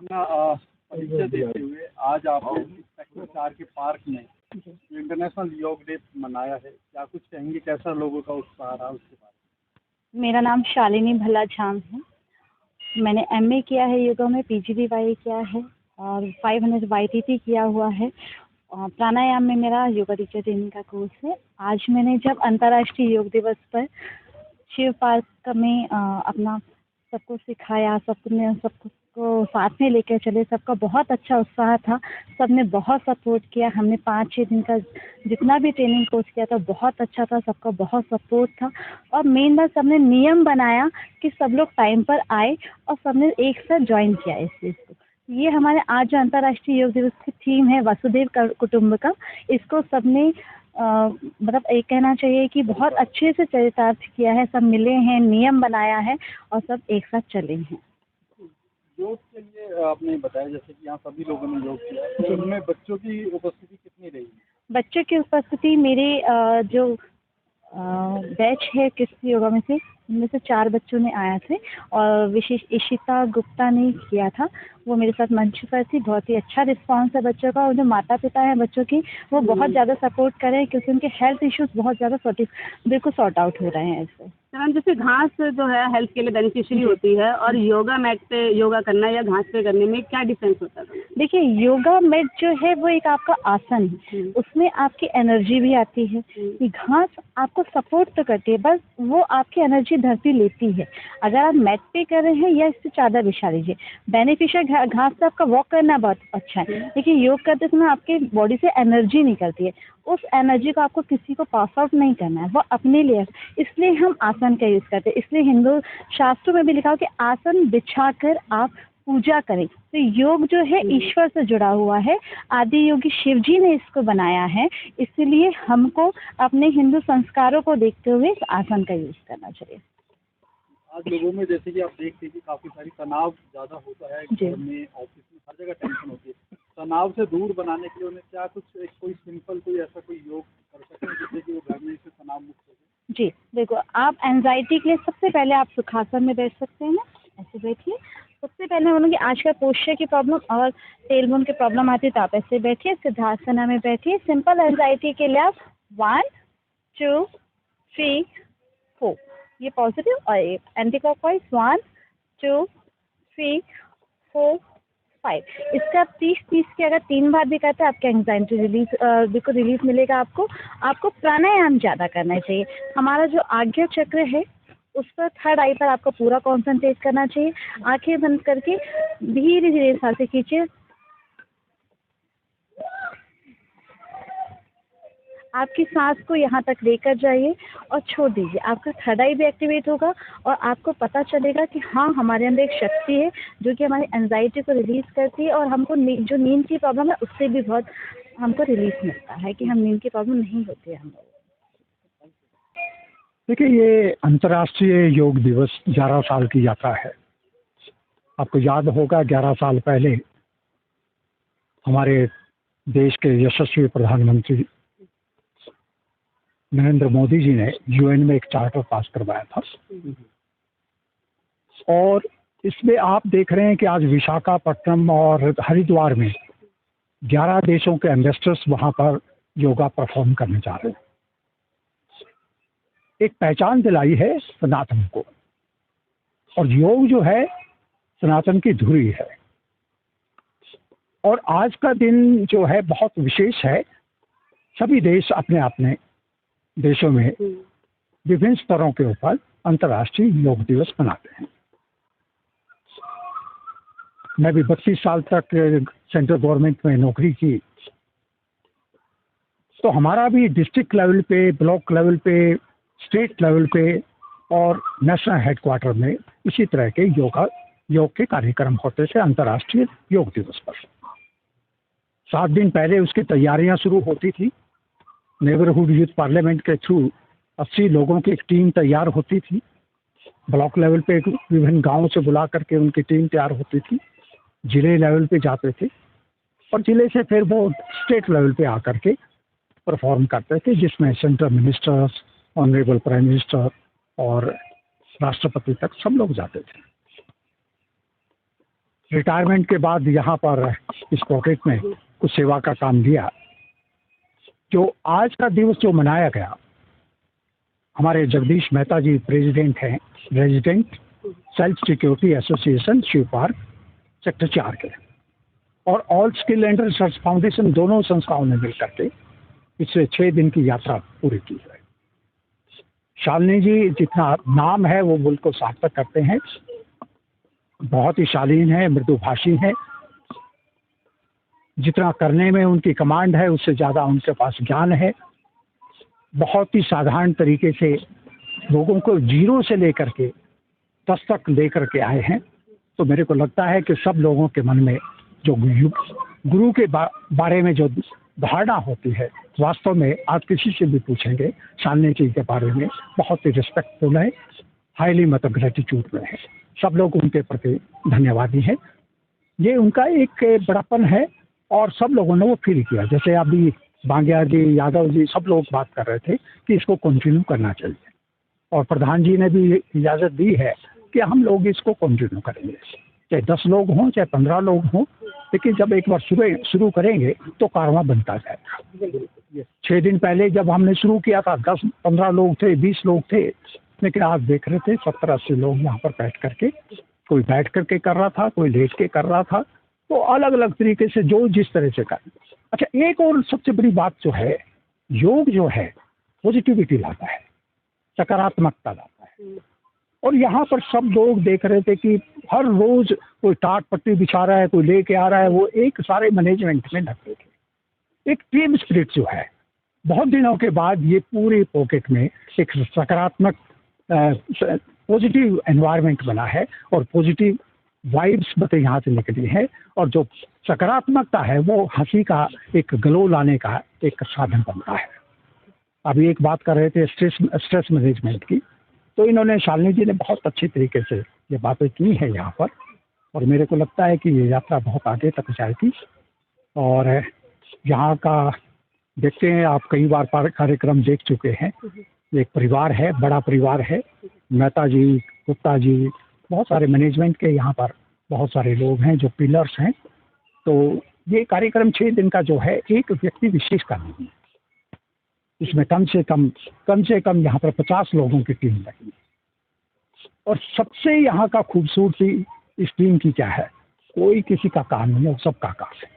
अपना परिचय देते हुए आज आपने सेक्टर 4 के पार्क में इंटरनेशनल योग डे मनाया है, क्या कुछ कहेंगे, कैसा लोगों का उत्साह रहा उसके बारे में? मेरा नाम शालिनी भल्लाझाम है। मैंने एमए किया है योगा में, पीजीडीवाई किया है और 500 वाईटीटी किया हुआ है। प्राणायाम में मेरा योगा टीचर ट्रेनिंग का कोर्स है। आज मैंने जब अंतर्राष्ट्रीय योग दिवस पर शिव पार्क में अपना सबको सिखाया, सबको साथ में लेकर चले, सबका बहुत अच्छा उत्साह था। सबने बहुत सपोर्ट किया। हमने 5-6 दिन का जितना भी ट्रेनिंग कोर्स किया था बहुत अच्छा था, सबका बहुत सपोर्ट था। और मेन बात, सबने नियम बनाया कि सब लोग टाइम पर आए और सबने एक साथ ज्वाइन किया इस चीज़ को। ये हमारे आज जो अंतर्राष्ट्रीय योग दिवस की थीम है वसुधैव कुटुंबकम, इसको सबने मतलब एक कहना चाहिए कि बहुत अच्छे से चरितार्थ किया है। सब मिले हैं, नियम बनाया है और सब एक साथ चले हैं। योग के लिए आपने बताया जैसे कि यहाँ सभी लोगों ने योग किया, तो उनमें बच्चों की उपस्थिति कितनी रही? बच्चों की उपस्थिति मेरे जो बैच है किसी योगा में से, उनमें से 4 बच्चों ने आया थे और विशेष इशिता गुप्ता ने किया था। वो मेरे साथ मंच पर थी। बहुत ही अच्छा रिस्पांस है बच्चों का और जो माता पिता हैं बच्चों की, वो बहुत ज़्यादा सपोर्ट कर रहे हैं क्योंकि उनके हेल्थ इश्यूज बहुत ज़्यादा बिल्कुल सॉर्ट आउट हो रहे हैं इससे। मैम, जैसे घास जो है हेल्थ के लिए बेनिफिशियरी होती है और योगा मैट पे योगा करना या घास पे करने में क्या डिफरेंस होता है? देखिए, योगा मैट जो है वो एक आपका आसन है, उसमें आपकी एनर्जी भी आती है। ये घास आपको सपोर्ट तो करती है, बस वो आपकी एनर्जी धरती लेती है। अगर आप मैट पे कर रहे हैं या इस पर चादर बिछा लीजिए, बेनिफिशियल घास से आपका वॉक करना बहुत अच्छा है, लेकिन योग करते समय आपके बॉडी से एनर्जी निकलती है। उस एनर्जी को आपको किसी को पास आउट नहीं करना है, वो अपने लिए। इसलिए हम आसन का यूज़ करते हैं। इसलिए हिंदू शास्त्रों में भी लिखा हो कि आसन बिछाकर आप पूजा करें। तो योग जो है ईश्वर से जुड़ा हुआ है। आदि योगी शिव जी ने इसको बनाया है, इसलिए हमको अपने हिंदू संस्कारों को देखते हुए इस आसन का यूज़ करना चाहिए। आज लोगों में जैसे कि आप देखते हैं कि काफ़ी सारी तनाव ज़्यादा होता है, घर में, ऑफिस में, हर जगह टेंशन होती है। तनाव से दूर बनाने के लिए उन्हें क्या कुछ कोई सिंपल कोई ऐसा कोई योग कर सकते हैं जिससे कि वो घर में इससे तनाव मुक्त हो जाए? जी, देखो, आप एंजाइटी के लिए सबसे पहले आप सुखासन में बैठ सकते हैं। ऐसे बैठिए। सबसे पहले हम बोलेंगे आज का पोस्चर की प्रॉब्लम और टेलबोन की प्रॉब्लम आती है तो आप ऐसे बैठिए, सिद्धासना में बैठिए। सिंपल एंजाइटी के लिए आप 1 2 3 4, ये पॉजिटिव और एंटी क्लॉकवाइज 1 2 3 4 5। इसका आप 30-30 के अगर 3 बार भी करते हैं, आपके एंजाइटी बिल्कुल रिलीफ मिलेगा। आपको प्राणायाम ज़्यादा करना चाहिए। हमारा जो आज्ञा चक्र है उस पर, थर्ड आई पर आपको पूरा कॉन्सेंट्रेट करना चाहिए। आंखें बंद करके धीरे धीरे सांसें खींचिए। आपकी सांस को यहाँ तक लेकर जाइए और छोड़ दीजिए। आपका थर्ड आई भी एक्टिवेट होगा और आपको पता चलेगा कि हाँ, हमारे अंदर एक शक्ति है जो कि हमारी एंजाइटी को रिलीज करती है और हमको जो नींद की प्रॉब्लम है उससे भी बहुत हमको रिलीफ मिलता है कि हम नींद की प्रॉब्लम नहीं होती है हम लोग। देखिए, ये अंतर्राष्ट्रीय योग दिवस 11 साल की यात्रा है। आपको याद होगा 11 साल पहले हमारे देश के यशस्वी प्रधानमंत्री नरेंद्र मोदी जी ने यूएन में एक चार्टर पास करवाया था और इसमें आप देख रहे हैं कि आज विशाखापट्टनम और हरिद्वार में 11 देशों के एम्बेसडर्स वहां पर योगा परफॉर्म करने जा रहे हैं। एक पहचान दिलाई है सनातन को, और योग जो है सनातन की धुरी है। और आज का दिन जो है बहुत विशेष है। सभी देश अपने अपने देशों में विभिन्न स्तरों के ऊपर अंतर्राष्ट्रीय योग दिवस मनाते हैं। मैं भी 32 साल तक सेंट्रल गवर्नमेंट में नौकरी की, तो हमारा भी डिस्ट्रिक्ट लेवल पे, ब्लॉक लेवल पे, स्टेट लेवल पे और नेशनल हेडक्वार्टर में इसी तरह के योग के कार्यक्रम होते थे अंतर्राष्ट्रीय योग दिवस पर। 7 दिन पहले उसकी तैयारियां शुरू होती थी। नेबरहुड यूथ पार्लियामेंट के थ्रू 80 लोगों की एक टीम तैयार होती थी। ब्लॉक लेवल पे विभिन्न गांवों से बुला करके उनकी टीम तैयार होती थी। जिले लेवल पे जाते थे और जिले से फिर वो स्टेट लेवल पे आकर के परफॉर्म करते थे, जिसमें central ministers, honourable prime minister और राष्ट्रपति तक सब लोग जाते थे। रिटायरमेंट के बाद यहाँ पर इस पॉकेट में कुछ सेवा का काम दिया। जो आज का दिवस जो मनाया गया, हमारे जगदीश मेहता जी प्रेसिडेंट हैं, resident self security association Shiv park sector 4 के, और all skill and research foundation, दोनों संस्थाओं ने मिलकर के इस 6 दिन की यात्रा पूरी की है। शालिनी जी जितना नाम है वो मुल्क को सार्थक करते हैं, बहुत ही शालीन है, मृदुभाषी है, जितना करने में उनकी कमांड है उससे ज़्यादा उनके पास ज्ञान है। बहुत ही साधारण तरीके से लोगों को 0 से लेकर के 10 तक लेकर के आए हैं। तो मेरे को लगता है कि सब लोगों के मन में जो गुरु के बारे में जो धारणा होती है, वास्तव में आप किसी से भी पूछेंगे शालिनी जी के बारे में बहुत ही रिस्पेक्टफुल है, हाईली मतलब ग्रेटिट्यूड में है। सब लोग उनके प्रति धन्यवादी हैं। ये उनका एक बड़ापन है और सब लोगों ने वो फील किया। जैसे अभी बांग्या जी, यादव जी, सब लोग बात कर रहे थे कि इसको कंटिन्यू करना चाहिए, और प्रधान जी ने भी इजाज़त दी है कि हम लोग इसको कंटिन्यू करेंगे, चाहे 10 लोग हों चाहे 15 लोग हों, लेकिन जब एक बार शुरू करेंगे तो कारवां बनता जाएगा। 6 दिन पहले जब हमने शुरू किया था 10-15 लोग थे, 20 लोग थे, लेकिन आप देख रहे थे 70-80 लोग यहाँ पर बैठ करके, कोई बैठ करके कर रहा था, कोई लेट के कर रहा था, तो अलग अलग तरीके से जो जिस तरह से कर। अच्छा, एक और सबसे बड़ी बात जो है, योग जो है पॉजिटिविटी लाता है, सकारात्मकता लाता है। और यहाँ पर सब लोग देख रहे थे कि हर रोज कोई टाट पट्टी बिछा रहा है, कोई लेके आ रहा है, वो एक सारे मैनेजमेंट में लगते थे। एक टीम स्पिरिट जो है, बहुत दिनों के बाद ये पूरे पॉकेट में एक सकारात्मक पॉजिटिव एनवायरनमेंट बना है और पॉजिटिव वाइब्स बते यहाँ से निकली है, और जो सकारात्मकता है वो हंसी का एक ग्लो लाने का एक साधन बनता है। अभी एक बात कर रहे थे स्ट्रेस मैनेजमेंट की, तो इन्होंने शालिनी जी ने बहुत अच्छी तरीके से ये बातें की हैं यहाँ पर, और मेरे को लगता है कि ये यात्रा बहुत आगे तक जाएगी। और यहाँ का देखते हैं, आप कई बार कार्यक्रम देख चुके हैं, एक परिवार है, बड़ा परिवार है, मेहता जी, गुप्ता जी, बहुत सारे मैनेजमेंट के यहाँ पर बहुत सारे लोग हैं जो पिलर्स हैं। तो ये कार्यक्रम 6 दिन का जो है एक व्यक्ति विशेष का नहीं है, इसमें कम से कम यहाँ पर 50 लोगों की टीम लगी। और सबसे यहाँ का खूबसूरती इस टीम की क्या है, कोई किसी का काम नहीं है, सबका काम है।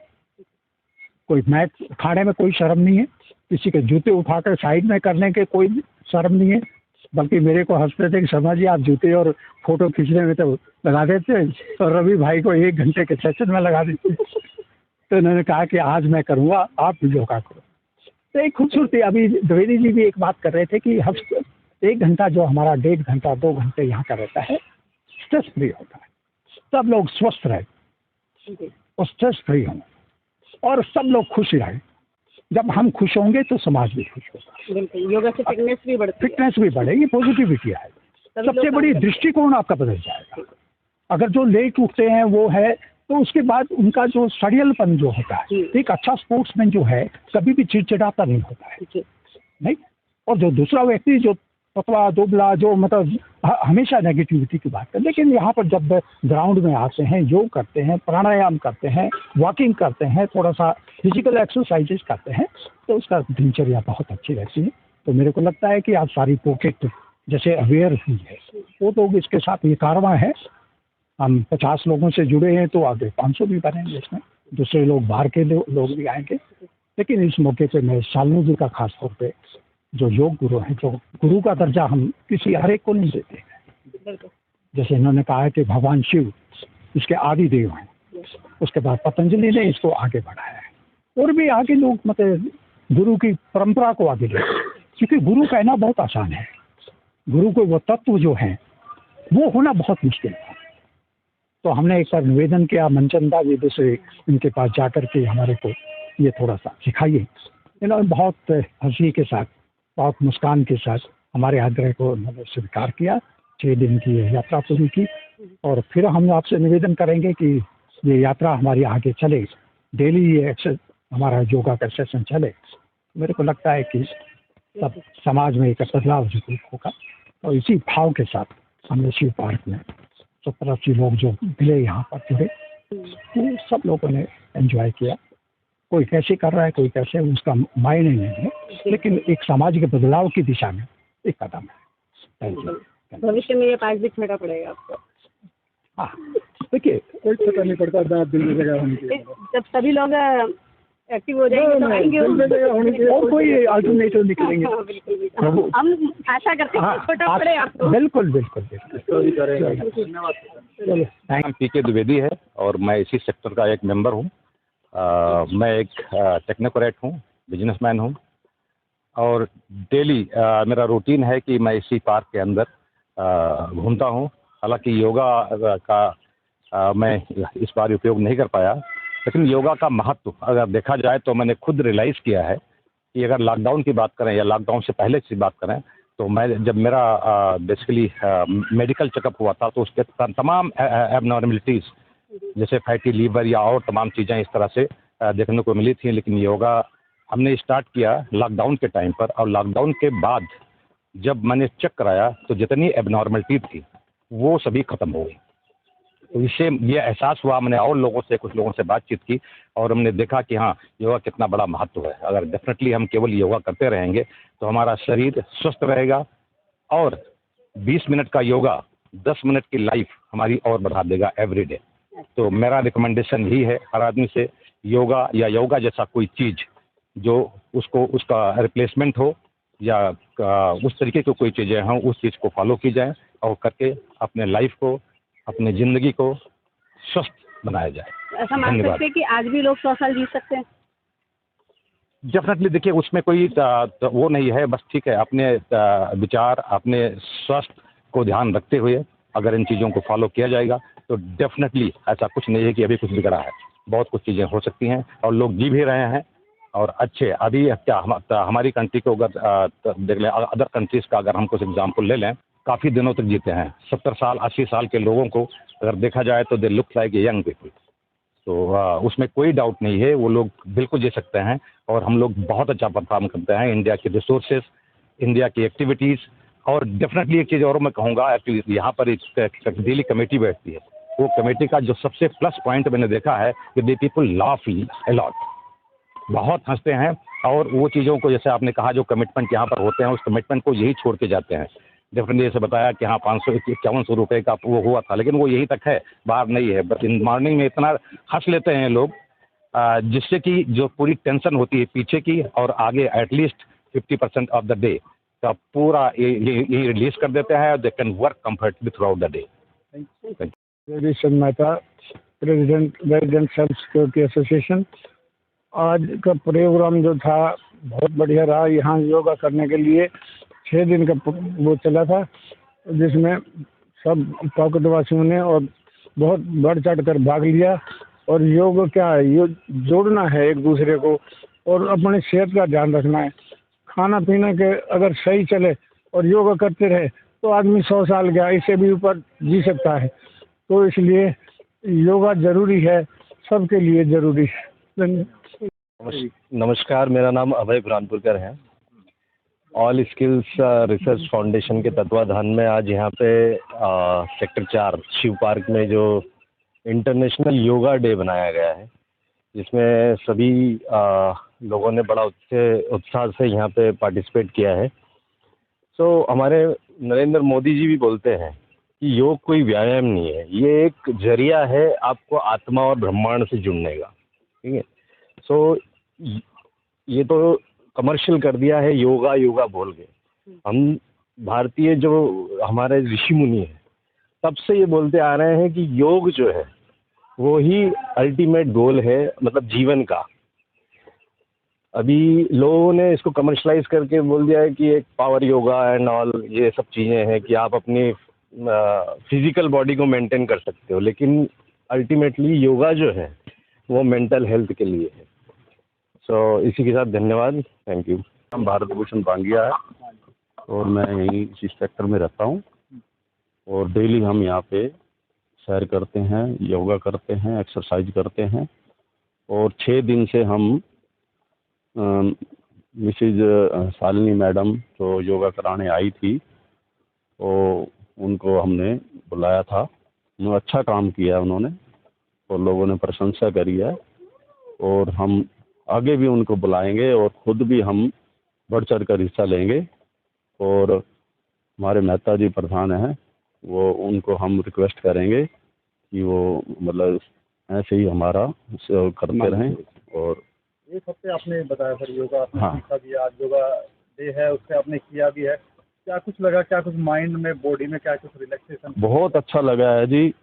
कोई मैट उठाने में कोई शर्म नहीं है, किसी के जूते उठाकर साइड में करने के कोई शर्म नहीं है, बल्कि मेरे को हंसते थे कि शर्मा जी आप जूते और फोटो खींचने में तो लगा देते, और रवि भाई को 1 घंटे के सेशन में लगा देते। तो उन्होंने कहा कि आज मैं करूँगा, आप भी योगा करो। तो एक खूबसूरती, अभी द्विवेदी जी भी एक बात कर रहे थे कि 1 घंटा जो हमारा 1.5 घंटा 2 घंटे यहाँ का रहता है, स्ट्रेस फ्री होता है, सब लोग स्वस्थ रहे और स्ट्रेस फ्री हों, और सब लोग खुश रहे। जब हम खुश होंगे तो समाज भी खुश होगा। बिल्कुल, योगा से फिटनेस भी बढ़ेगी, पॉजिटिविटी है, सबसे बड़ी दृष्टिकोण आपका बदल जाएगा। अगर जो लेट उठते हैं वो है, तो उसके बाद उनका जो सड़ियलपन जो होता है, एक अच्छा स्पोर्ट्समैन जो है कभी भी चिड़चिड़ाता नहीं होता है, नहीं। और जो दूसरा व्यक्ति जो पतला दुबला, जो मतलब हमेशा नेगेटिविटी की बात करते, लेकिन यहाँ पर जब ग्राउंड में आते हैं, योग करते हैं, प्राणायाम करते हैं, वॉकिंग करते हैं, थोड़ा सा फिजिकल एक्सरसाइजेस करते हैं, तो उसका दिनचर्या बहुत अच्छी रहती है। तो मेरे को लगता है कि आज सारी पॉकेट जैसे अवेयर हुई है, वो लोग इसके साथ ये कारवां है। हम 50 लोगों से जुड़े हैं, तो आगे 500 भी बनेंगे, इसमें दूसरे लोग बाहर के लोग भी आएंगे। लेकिन इस मौके पे मैं शालिनी जी का खास तौर पे, जो योग गुरु हैं, जो गुरु का दर्जा हम किसी हर एक को नहीं देते हैं। जैसे इन्होंने कहा है कि भगवान शिव इसके आदि देव हैं, उसके बाद पतंजलि ने इसको आगे बढ़ाया है, और भी आगे लोग मतलब गुरु की परंपरा को आगे ले, क्योंकि गुरु कहना बहुत आसान है, गुरु को वो तत्व जो है वो होना बहुत मुश्किल है। तो हमने एक बार निवेदन किया मनचंदा जी से, इनके पास जाकर के हमारे को ये थोड़ा सा सिखाइए। इन्होंने बहुत हंसी के साथ, बहुत मुस्कान के साथ हमारे आग्रह को उन्होंने स्वीकार किया। 6 दिन की यात्रा पूरी की, और फिर हम आपसे निवेदन करेंगे कि ये यात्रा हमारी आगे चले, डेली ये हमारा योगा का सेशन चले। मेरे को लगता है कि सब समाज में एक बदलाव जरूर होगा, और इसी भाव के साथ हमने शिव पार्क में 70-80 लोग जो मिले यहाँ पर जुड़े, सब लोगों ने एंजॉय किया। कोई कैसे कर रहा है, कोई कैसे, उसका मायने नहीं है, लेकिन एक सामाजिक बदलाव की दिशा में एक कदम है। Thank you. भविष्य में ये पार्क भी छोटा पड़ेगा आपको? हाँ, देखिए कोई पता नहीं पड़ता जहाँ दिल में जगह होनी चाहिए। जब सभी लोग एक्टिव हो जाएंगे तो आएंगे। दिल में जगह होनी चाहिए। और कोई अल्टरनेटिव निकलेंगे। हाँ, बिल्कुल। हम आशा करते हैं कि छोटा पड़े आपको। बिल्कुल बिल्कुल बिल्कुल। धन्यवाद। चलो, नाम पीके द्विवेदी है और मैं इसी सेक्टर का एक मेंबर हूँ। मैं एक टेक्नोक्रेट हूँ, बिजनेसमैन हूँ और डेली मेरा रूटीन है कि मैं इसी पार्क के अंदर घूमता हूँ। हालांकि योगा का मैं इस बार उपयोग नहीं कर पाया, लेकिन योगा का महत्व अगर देखा जाए तो मैंने खुद रियलाइज़ किया है कि अगर लॉकडाउन की बात करें या लॉकडाउन से पहले की बात करें तो मैं जब मेरा बेसिकली मेडिकल चेकअप हुआ था तो उसके तमाम एबनॉर्मलिटीज़ जैसे फैटी लीवर या और तमाम चीज़ें इस तरह से देखने को मिली थी। लेकिन योगा हमने स्टार्ट किया लॉकडाउन के टाइम पर और लॉकडाउन के बाद जब मैंने चेक कराया तो जितनी एबनॉर्मलिटी थी वो सभी ख़त्म हो गई। तो इससे ये एहसास हुआ, मैंने और लोगों से कुछ लोगों से बातचीत की और हमने देखा कि हाँ योगा कितना बड़ा महत्व है। अगर डेफिनेटली हम केवल योगा करते रहेंगे तो हमारा शरीर स्वस्थ रहेगा और 20 मिनट का योगा 10 मिनट की लाइफ हमारी और बढ़ा देगा एवरी डे। तो मेरा रिकमेंडेशन ही है हर आदमी से योगा या योगा जैसा कोई चीज़ जो उसका रिप्लेसमेंट हो या उस तरीके की कोई चीज़ें हों उस चीज़ को फॉलो की जाए और करके अपने लाइफ को अपने ज़िंदगी को स्वस्थ बनाया जाए। ऐसा मान सकते हैं कि आज भी लोग 100 साल जी सकते हैं? डेफिनेटली देखिए उसमें कोई वो नहीं है, बस ठीक है अपने विचार अपने स्वास्थ्य को ध्यान रखते हुए अगर इन चीज़ों को फॉलो किया जाएगा तो डेफिनेटली ऐसा कुछ नहीं है कि अभी कुछ बिगड़ा है। बहुत कुछ चीज़ें हो सकती हैं और लोग जी भी रहे हैं और अच्छे। अभी क्या हमारी कंट्री को अगर देख लें, अदर कंट्रीज़ का अगर हम कुछ एग्जाम्पल ले लें, काफ़ी दिनों तक जीते हैं। 70 साल 80 साल के लोगों को अगर देखा जाए तो they look like young people. तो उसमें कोई डाउट नहीं है, वो लोग बिल्कुल जी सकते हैं और हम लोग बहुत अच्छा परफॉर्म करते हैं। इंडिया के रिसोर्सेज, इंडिया की एक्टिविटीज़ और डेफिनेटली एक चीज़ और मैं कहूँगा, एक्चुअली यहाँ पर एक डेली कमेटी बैठती है। वो कमेटी का जो सबसे प्लस पॉइंट मैंने देखा है कि they people laugh a lot, बहुत हंसते हैं और वो चीज़ों को जैसे आपने कहा जो कमिटमेंट यहाँ पर होते हैं उस कमिटमेंट को यही छोड़ के जाते हैं। डेफिनेटली जैसे बताया कि हाँ 551 रुपये का वो हुआ था लेकिन वो यहीं तक है, बाहर नहीं है। बस इन मॉर्निंग में इतना हंस लेते हैं लोग जिससे कि जो पूरी टेंशन होती है पीछे की और आगे एटलीस्ट 50% ऑफ द डे का पूरा ये रिलीज कर देते हैं। They can work comfortably throughout the day. Ravishan Mehta, resident self security association. आज का प्रोग्राम जो था बहुत बढ़िया रहा। यहाँ योगा करने के लिए 6 दिन का वो चला था जिसमें सब पॉकेटवासियों ने और बहुत बढ़ चढ़ कर भाग लिया। और योग क्या है, योग जोड़ना है एक दूसरे को और अपने सेहत का ध्यान रखना है। खाना पीना के अगर सही चले और योगा करते रहे तो आदमी 100 साल का इससे भी ऊपर जी सकता है। तो इसलिए योगा ज़रूरी है, सबके लिए ज़रूरी है। नमस्कार, मेरा नाम अभय बुरहानपुरकर है। ऑल स्किल्स रिसर्च फाउंडेशन के तत्वाधान में आज यहाँ पे सेक्टर 4 शिव पार्क में जो इंटरनेशनल योगा डे बनाया गया है, जिसमें सभी लोगों ने बड़ा उत्साह से यहाँ पे पार्टिसिपेट किया है। सो हमारे नरेंद्र मोदी जी भी बोलते हैं कि योग कोई व्यायाम नहीं है, ये एक जरिया है आपको आत्मा और ब्रह्मांड से जुड़ने का। ठीक है, सो ये तो कमर्शियल कर दिया है योगा योगा बोल के। हम भारतीय जो हमारे ऋषि मुनि हैं तब से ये बोलते आ रहे हैं कि योग जो है वो ही अल्टीमेट गोल है, मतलब जीवन का। अभी लोगों ने इसको कमर्शलाइज करके बोल दिया है कि एक पावर योगा एंड ऑल ये सब चीज़ें हैं कि आप अपनी फिजिकल बॉडी को मेंटेन कर सकते हो, लेकिन अल्टीमेटली योगा जो है वो मेंटल हेल्थ के लिए है। सो इसी के साथ धन्यवाद, थैंक यू। हम भारत भूषण बांगिया है और मैं यहीं इसी सेक्टर में रहता हूँ और डेली हम यहाँ पे सैर करते हैं, योगा करते हैं, एक्सरसाइज करते हैं। और 6 दिन से हम मिसेज शालिनी मैडम जो योगा कराने आई थी तो उनको हमने बुलाया था। उन्होंने अच्छा काम किया उन्होंने और लोगों ने प्रशंसा करी है, और हम आगे भी उनको बुलाएंगे और खुद भी हम बढ़ चढ़ कर हिस्सा लेंगे। और हमारे मेहता जी प्रधान हैं, वो उनको हम रिक्वेस्ट करेंगे कि वो मतलब ऐसे ही हमारा करते रहें। और एक हफ्ते आपने बताया सर योगा आपने हाँ। सीखा भी है, आज योगा डे है, उससे आपने किया भी है, क्या कुछ लगा, क्या कुछ माइंड में बॉडी में क्या कुछ रिलैक्सेशन? बहुत अच्छा लगा है जी,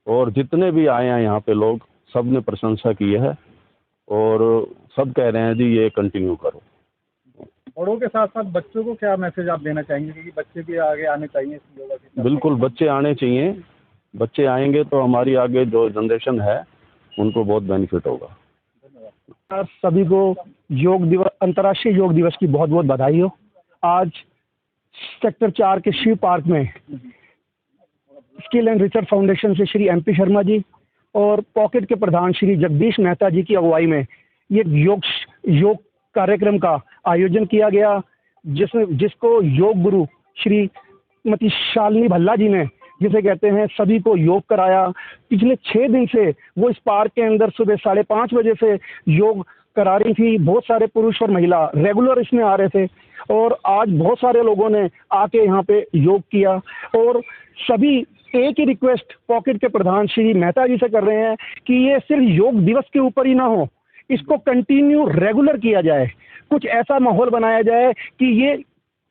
और जितने भी आए हैं यहाँ पे लोग सब ने प्रशंसा की है, और सब कह रहे हैं जी ये कंटिन्यू करो। बड़ों के साथ साथ बच्चों को क्या मैसेज आप देना चाहेंगे, क्योंकि बच्चे भी आगे आने चाहिए इस योगा की तरफ? बिल्कुल बच्चे आने चाहिए, बच्चे आएंगे तो हमारी आगे जो जनरेशन है उनको बहुत बेनिफिट होगा। धन्यवाद। सभी को योग दिवस, अंतर्राष्ट्रीय योग दिवस की बहुत बहुत बधाई हो। आज सेक्टर 4 के शिव पार्क में स्किल एंड रिसर्च फाउंडेशन से श्री MP शर्मा जी और पॉकेट के प्रधान श्री जगदीश मेहता जी की अगुवाई में ये योग कार्यक्रम का आयोजन किया गया, जिसको योग गुरु श्रीमती शालिनी भल्ला जी ने, जिसे कहते हैं, सभी को योग कराया। पिछले 6 दिन से वो इस पार्क के अंदर सुबह 5:30 बजे से योग करा रही थी। बहुत सारे पुरुष और महिला रेगुलर इसमें आ रहे थे, और आज बहुत सारे लोगों ने आके यहाँ पे योग किया। और सभी एक ही रिक्वेस्ट पॉकेट के प्रधान श्री मेहता जी से कर रहे हैं कि ये सिर्फ योग दिवस के ऊपर ही ना हो, इसको कंटिन्यू रेगुलर किया जाए। कुछ ऐसा माहौल बनाया जाए कि ये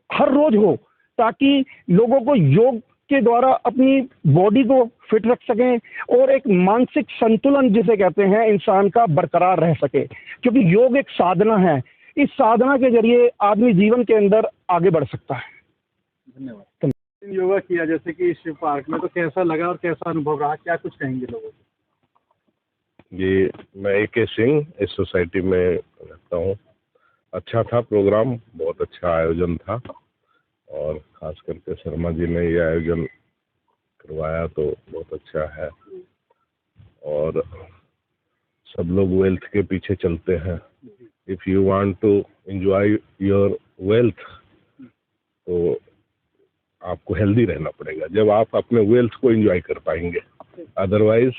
हर रोज हो, ताकि लोगों को योग के द्वारा अपनी बॉडी को फिट रख सकें और एक मानसिक संतुलन जिसे कहते हैं इंसान का बरकरार रह सके, क्योंकि योग एक साधना है। इस साधना के जरिए आदमी जीवन के अंदर आगे बढ़ सकता है। धन्यवाद। योगा किया जैसे कि शिव पार्क में, तो कैसा लगा और कैसा अनुभव रहा, क्या कुछ कहेंगे लोगों को? जी, मैं AK सिंह इस सोसाइटी में रहता हूँ। अच्छा था प्रोग्राम, बहुत अच्छा आयोजन था, और खास करके शर्मा जी ने ये आयोजन करवाया तो बहुत अच्छा है। और सब लोग वेल्थ के पीछे चलते हैं। If you want to enjoy your wealth तो आपको हेल्दी रहना पड़ेगा, जब आप अपने वेल्थ को एंजॉय कर पाएंगे। अदरवाइज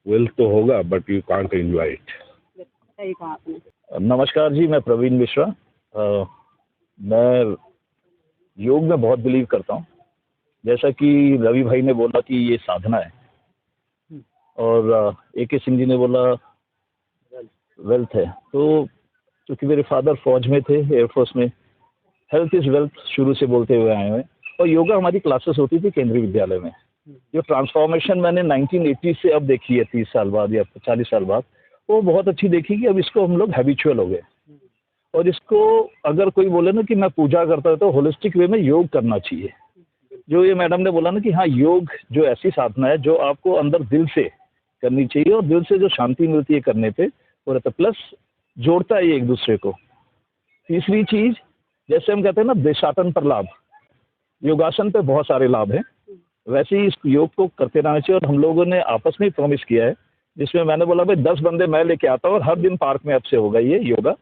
वेल्थ तो होगा but you can't enjoy it. सही कहा आपने। नमस्कार जी, मैं प्रवीण मिश्रा। मैं योग में बहुत बिलीव करता हूँ। जैसा कि रवि भाई ने बोला कि ये साधना है, और AK सिंह जी ने बोला वेल्थ है, तो क्योंकि मेरे फादर फौज में थे, एयरफोर्स में, हेल्थ इज़ वेल्थ शुरू से बोलते हुए आए हुए। और योगा हमारी क्लासेस होती थी केंद्रीय विद्यालय में। जो ट्रांसफॉर्मेशन मैंने 1980 से अब देखी है, 30 साल बाद या 40 साल बाद, वो बहुत अच्छी देखी कि अब इसको हम लोग हैबिचुअल हो गए। और इसको अगर कोई बोले ना कि मैं पूजा करता हूँ, तो होलिस्टिक वे में योग करना चाहिए। जो ये मैडम ने बोला ना कि हाँ, योग जो ऐसी साधना है जो आपको अंदर दिल से करनी चाहिए, और दिल से जो शांति मिलती है करने पे वो रहता, प्लस जोड़ता है एक दूसरे को। तीसरी चीज़, जैसे हम कहते हैं ना देशाटन पर लाभ, योगासन पे बहुत सारे लाभ हैं, वैसे ही इस योग को करते रहना चाहिए। और हम लोगों ने आपस में प्रॉमिस किया है, जिसमें मैंने बोला भाई 10 बंदे मैं लेके आता हूँ और हर दिन पार्क में अब से होगा ये योगा।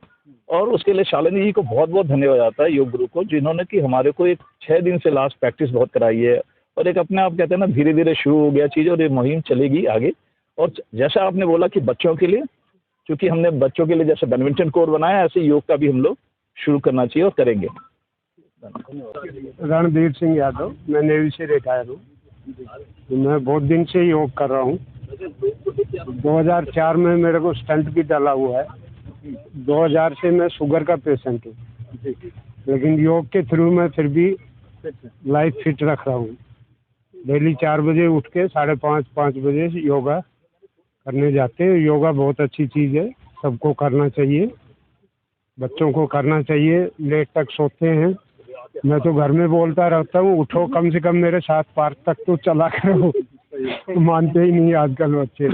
और उसके लिए शालिनी जी को बहुत बहुत धन्यवाद आता है, योग गुरु को, जिन्होंने कि हमारे को एक 6 दिन से लास्ट प्रैक्टिस बहुत कराई है। और एक अपने आप कहते हैं ना धीरे धीरे शुरू हो गया चीज़, और ये मुहिम चलेगी आगे। और जैसा आपने बोला कि बच्चों के लिए, क्योंकि हमने बच्चों के लिए जैसे बैडमिंटन कोर्ट बनाया, ऐसे योग का भी हम लोग शुरू करना चाहिए और करेंगे। रणधीर सिंह यादव, मैं नेवी से रिटायर हूँ। मैं बहुत दिन से योग कर रहा हूँ। 2004 में मेरे को स्टंट भी डाला हुआ है। 2000 से मैं शुगर का पेशेंट हूँ, लेकिन योग के थ्रू मैं फिर भी लाइफ फिट रख रहा हूँ। डेली 4 बजे उठ के 5:30 बजे योगा करने जाते हैं। योगा बहुत अच्छी चीज़ है, सबको करना चाहिए, बच्चों को करना चाहिए। लेट तक सोते हैं, मैं तो घर में बोलता रहता हूँ उठो कम से कम मेरे साथ पार्क तक तो चला करो, मानते ही नहीं आजकल बच्चे।